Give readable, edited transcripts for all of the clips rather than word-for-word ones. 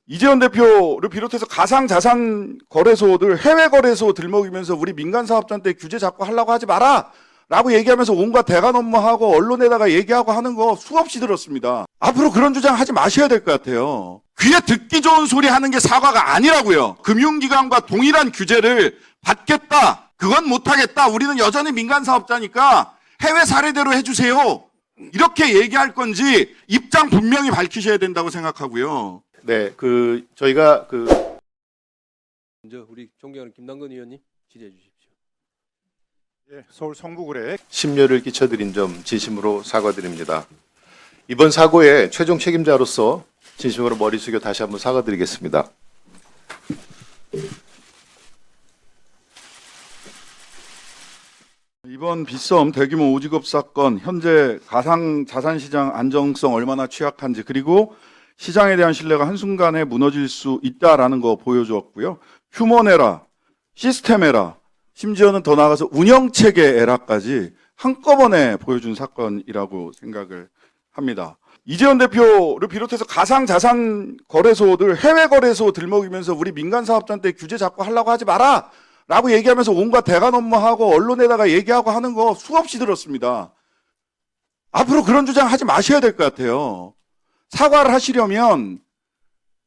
이재현 대표를 비롯해서 가상자산 거래소들 해외 거래소 들먹이면서 우리 민간 사업자한테 규제 자꾸 하려고 하지 마라 라고 얘기하면서 온갖 대관 업무하고 언론에다가 얘기하고 하는 거 수없이 들었습니다. 앞으로 그런 주장 하지 마셔야 될 것 같아요. 귀에 듣기 좋은 소리 하는 게 사과가 아니라고요. 금융기관과 동일한 규제를 받겠다. 그건 못하겠다. 우리는 여전히 민간 사업자니까 해외 사례대로 해주세요. 이렇게 얘기할 건지 입장 분명히 밝히셔야 된다고 생각하고요. 네, 저희가 먼저 우리 존경하는 김남근 의원님 질의해 주십시오. 예, 서울 성북을에 심려를 끼쳐드린 점 진심으로 사과드립니다. 이번 사고의 최종 책임자로서 진심으로 머리 숙여 다시 한번 사과드리겠습니다. 이번 빗썸 대규모 오지급 사건, 현재 가상자산시장 안정성 얼마나 취약한지, 그리고 시장에 대한 신뢰가 한순간에 무너질 수 있다라는 거 보여주었고요. 휴먼 에러, 시스템 에러, 심지어는 더 나아가서 운영체계 에러까지 한꺼번에 보여준 사건이라고 생각을 합니다. 이재현 대표를 비롯해서 가상자산 거래소들 해외 거래소 들먹이면서 우리 민간 사업자한테 규제 자꾸 하려고 하지 마라 라고 얘기하면서 온갖 대관 업무하고 언론에다가 얘기하고 하는 거 수없이 들었습니다. 앞으로 그런 주장 하지 마셔야 될 것 같아요. 사과를 하시려면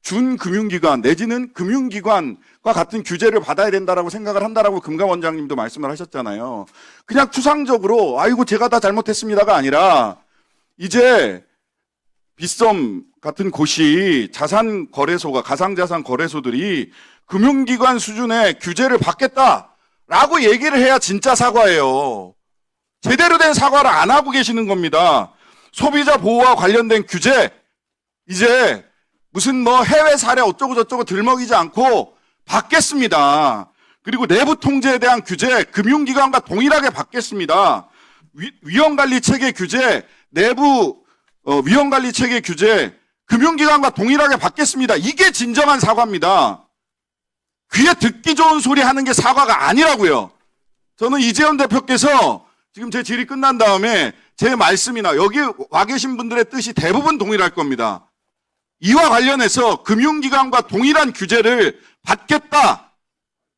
준금융기관 내지는 금융기관과 같은 규제를 받아야 된다라고 생각을 한다라고 금감 원장님도 말씀을 하셨잖아요. 그냥 추상적으로 아이고 제가 다 잘못했습니다가 아니라 이제 빗썸 같은 곳이 자산 거래소가 가상자산 거래소들이 금융기관 수준의 규제를 받겠다라고 얘기를 해야 진짜 사과예요. 제대로 된 사과를 안 하고 계시는 겁니다. 소비자 보호와 관련된 규제 이제 무슨 뭐 해외 사례 어쩌고 저쩌고 들먹이지 않고 받겠습니다. 그리고 내부 통제에 대한 규제 금융기관과 동일하게 받겠습니다. 위험관리 체계 규제 내부 위험관리 체계 규제 금융기관과 동일하게 받겠습니다. 이게 진정한 사과입니다. 귀에 듣기 좋은 소리 하는 게 사과가 아니라고요. 저는 이재현 대표께서 지금 제 질의 끝난 다음에 제 말씀이나 여기 와 계신 분들의 뜻이 대부분 동일할 겁니다. 이와 관련해서 금융기관과 동일한 규제를 받겠다.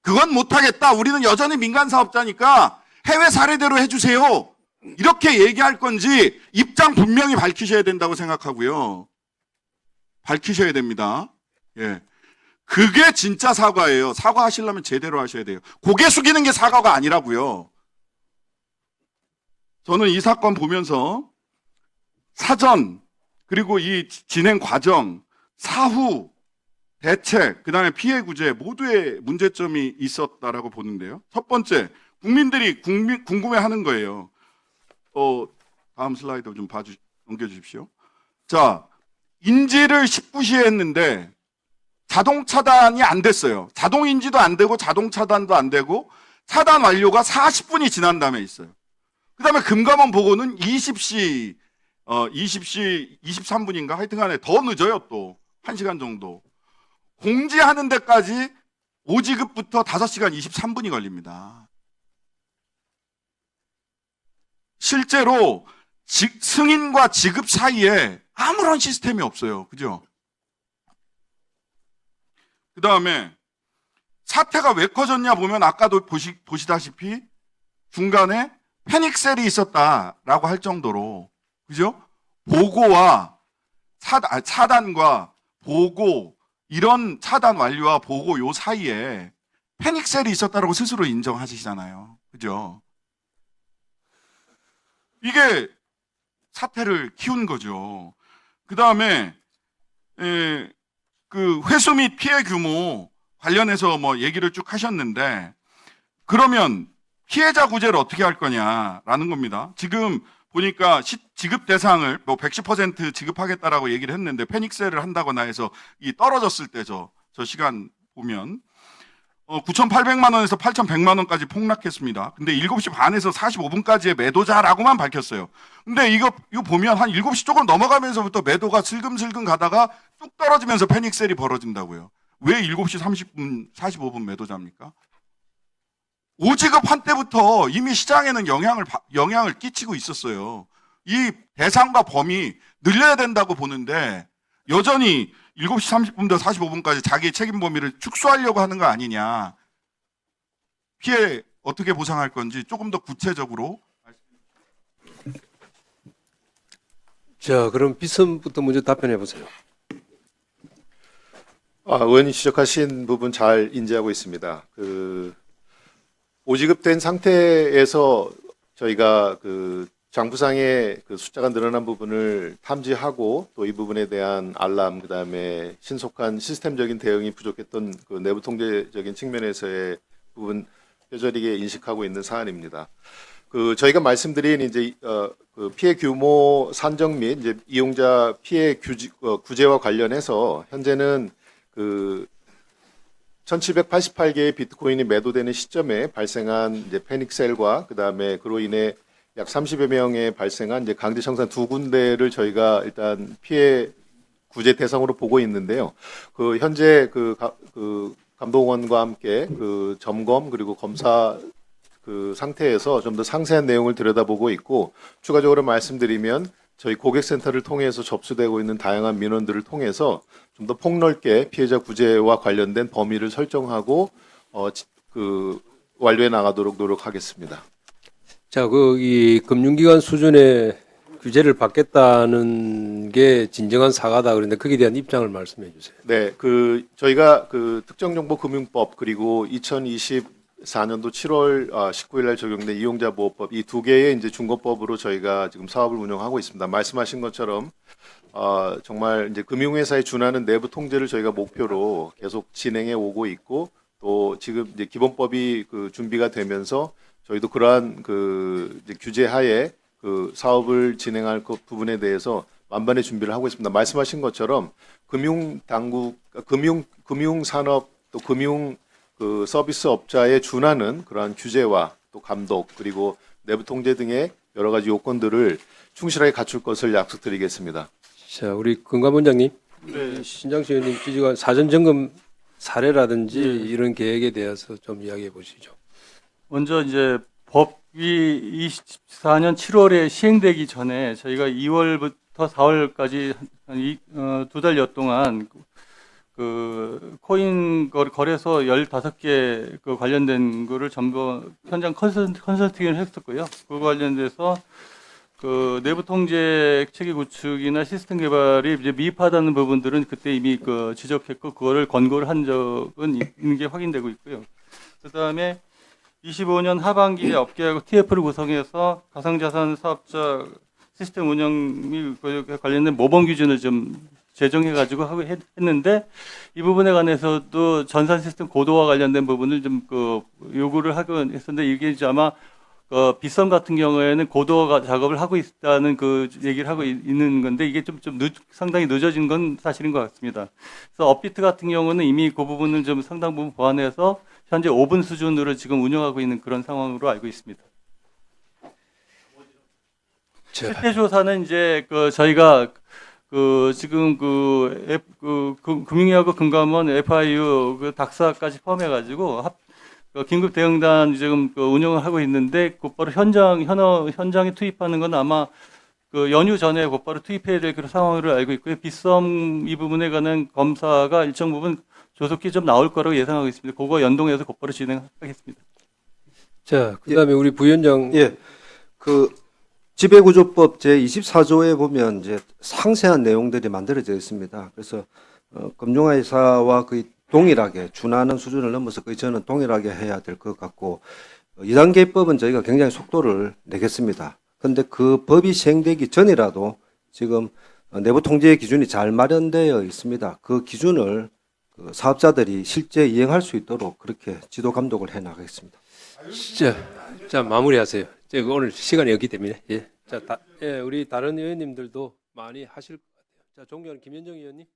그건 못하겠다. 우리는 여전히 민간 사업자니까 해외 사례대로 해주세요. 이렇게 얘기할 건지 입장 분명히 밝히셔야 된다고 생각하고요. 밝히셔야 됩니다. 예. 그게 진짜 사과예요. 사과하시려면 제대로 하셔야 돼요. 고개 숙이는 게 사과가 아니라고요. 저는 이 사건 보면서 사전 그리고 이 진행 과정, 사후, 대책, 그다음에 피해 구제 모두의 문제점이 있었다라고 보는데요. 첫 번째, 국민들이 궁금해하는 거예요. 다음 슬라이드 좀 넘겨주십시오. 자, 인지를 19시에 했는데 자동 차단이 안 됐어요. 자동 인지도 안 되고 자동 차단도 안 되고 차단 완료가 40분이 지난 다음에 있어요. 그다음에 금감원 보고는 20시 23분인가 하여튼간에 더 늦어요. 또 1시간 정도. 공지하는 데까지 5지급부터 5시간 23분이 걸립니다. 실제로 승인과 지급 사이에 아무런 시스템이 없어요. 그죠? 그 다음에 사태가 왜 커졌냐 보면 아까도 보시다시피 중간에 패닉셀이 있었다라고 할 정도로 그죠? 보고와 차단과 보고 이런 차단 완료와 보고 요 사이에 패닉셀이 있었다라고 스스로 인정하시잖아요. 그죠? 이게 사태를 키운 거죠. 그 다음에 그 회수 및 피해 규모 관련해서 뭐 얘기를 쭉 하셨는데 그러면 피해자 구제를 어떻게 할 거냐라는 겁니다. 지금 보니까 지급 대상을 뭐 110% 지급하겠다라고 얘기를 했는데 패닉셀을 한다거나 해서 이 떨어졌을 때 저 시간 보면 9,800만 원에서 8,100만 원까지 폭락했습니다. 근데 7시 반에서 45분까지의 매도자라고만 밝혔어요. 근데 이거 보면 한 7시 조금 넘어가면서부터 매도가 슬금슬금 가다가 뚝 떨어지면서 패닉셀이 벌어진다고요. 왜 7시 30분, 45분 매도자입니까? 5지급 한때부터 이미 시장에는 영향을 끼치고 있었어요. 이 대상과 범위 늘려야 된다고 보는데 여전히 7시 30분부터 45분까지 자기 책임 범위를 축소하려고 하는 거 아니냐. 피해 어떻게 보상할 건지 조금 더 구체적으로. 자, 그럼 비선부터 먼저 답변해 보세요. 의원님 지적하신 부분 잘 인지하고 있습니다. 오지급된 상태에서 저희가 장부상의 숫자가 늘어난 부분을 탐지하고 또 이 부분에 대한 알람, 그다음에 신속한 시스템적인 대응이 부족했던 내부 통제적인 측면에서의 부분 뼈저리게 인식하고 있는 사안입니다. 저희가 말씀드린 이제 피해 규모 산정 및 이제 이용자 피해 구제와 관련해서 현재는 1,788개의 비트코인이 매도되는 시점에 발생한 이제 패닉셀과 그다음에 그로 인해 약 30여 명의 발생한 이제 강제 청산 2군데를 저희가 일단 피해 구제 대상으로 보고 있는데요. 현재 감독원과 함께 점검 그리고 검사 상태에서 좀 더 상세한 내용을 들여다보고 있고, 추가적으로 말씀드리면 저희 고객센터를 통해서 접수되고 있는 다양한 민원들을 통해서 좀 더 폭넓게 피해자 구제와 관련된 범위를 설정하고 완료해 나가도록 노력하겠습니다. 자, 이 금융기관 수준의 규제를 받겠다는 게 진정한 사과다. 그런데 거기에 대한 입장을 말씀해 주세요. 네, 저희가 특정정보금융법 그리고 2024년도 7월 19일 날 적용된 이용자보호법 이 두 개의 이제 중거법으로 저희가 지금 사업을 운영하고 있습니다. 말씀하신 것처럼 정말 이제 금융회사에 준하는 내부 통제를 저희가 목표로 계속 진행해 오고 있고, 또 지금 이제 기본법이 준비가 되면서 저희도 그러한 이제 규제 하에 사업을 진행할 부분에 대해서 만반의 준비를 하고 있습니다. 말씀하신 것처럼 금융산업 또 금융 서비스 업자에 준하는 그러한 규제와 또 감독 그리고 내부 통제 등의 여러 가지 요건들을 충실하게 갖출 것을 약속드리겠습니다. 자, 우리 금감원장님, 신장수 의원님 지지가 사전 점검 사례라든지 이런 계획에 대해서 좀 이야기해 보시죠. 먼저 이제 법이 24년 7월에 시행되기 전에 저희가 2월부터 4월까지 두 달여 동안 코인 거래소 15개 관련된 거를 전부 현장 컨설팅을 했었고요. 그 관련돼서 내부 통제 체계 구축이나 시스템 개발이 이제 미흡하다는 부분들은 그때 이미 지적했고 그거를 권고를 한 적은 있는 게 확인되고 있고요. 그다음에 25년 하반기에 업계하고 TF를 구성해서 가상자산 사업자 시스템 운영 및 관련된 모범 기준을 좀 제정해가지고 했는데, 이 부분에 관해서도 전산 시스템 고도화 관련된 부분을 좀 요구를 하곤 했었는데, 이게 이제 아마 빗썸 같은 경우에는 고도화 작업을 하고 있다는 얘기를 하고 있는 건데, 이게 상당히 늦어진 건 사실인 것 같습니다. 그래서 업비트 같은 경우는 이미 그 부분을 좀 상당 부분 보완해서 현재 5분 수준으로 지금 운영하고 있는 그런 상황으로 알고 있습니다. 실태 조사는 이제 저희가 지금 금융위하고 금감원 FIU dak사까지 포함해가지고 긴급 대응단 지금 운영을 하고 있는데, 곧바로 현장에 투입하는 건 아마 연휴 전에 곧바로 투입해야 될 그런 상황으로 알고 있고요. 빗썸 이 부분에 관한 검사가 일정 부분 조속히 좀 나올 거라고 예상하고 있습니다. 그거 연동해서 곧바로 진행하겠습니다. 자, 그다음에 우리 부위원장. 지배구조법 제24조에 보면 이제 상세한 내용들이 만들어져 있습니다. 그래서 금융회사와 거의 동일하게 준하는 수준을 넘어서 거의 저는 동일하게 해야 될 것 같고, 2단계법은 저희가 굉장히 속도를 내겠습니다. 그런데 그 법이 시행되기 전이라도 지금 내부 통제 기준이 잘 마련되어 있습니다. 그 기준을 사업자들이 실제 이행할 수 있도록 그렇게 지도 감독을 해 나가겠습니다. 자, 마무리하세요. 오늘 시간이 없기 때문에. 자, 우리 다른 의원님들도 많이 하실 것 같아요. 자, 존경하는 김현정 의원님.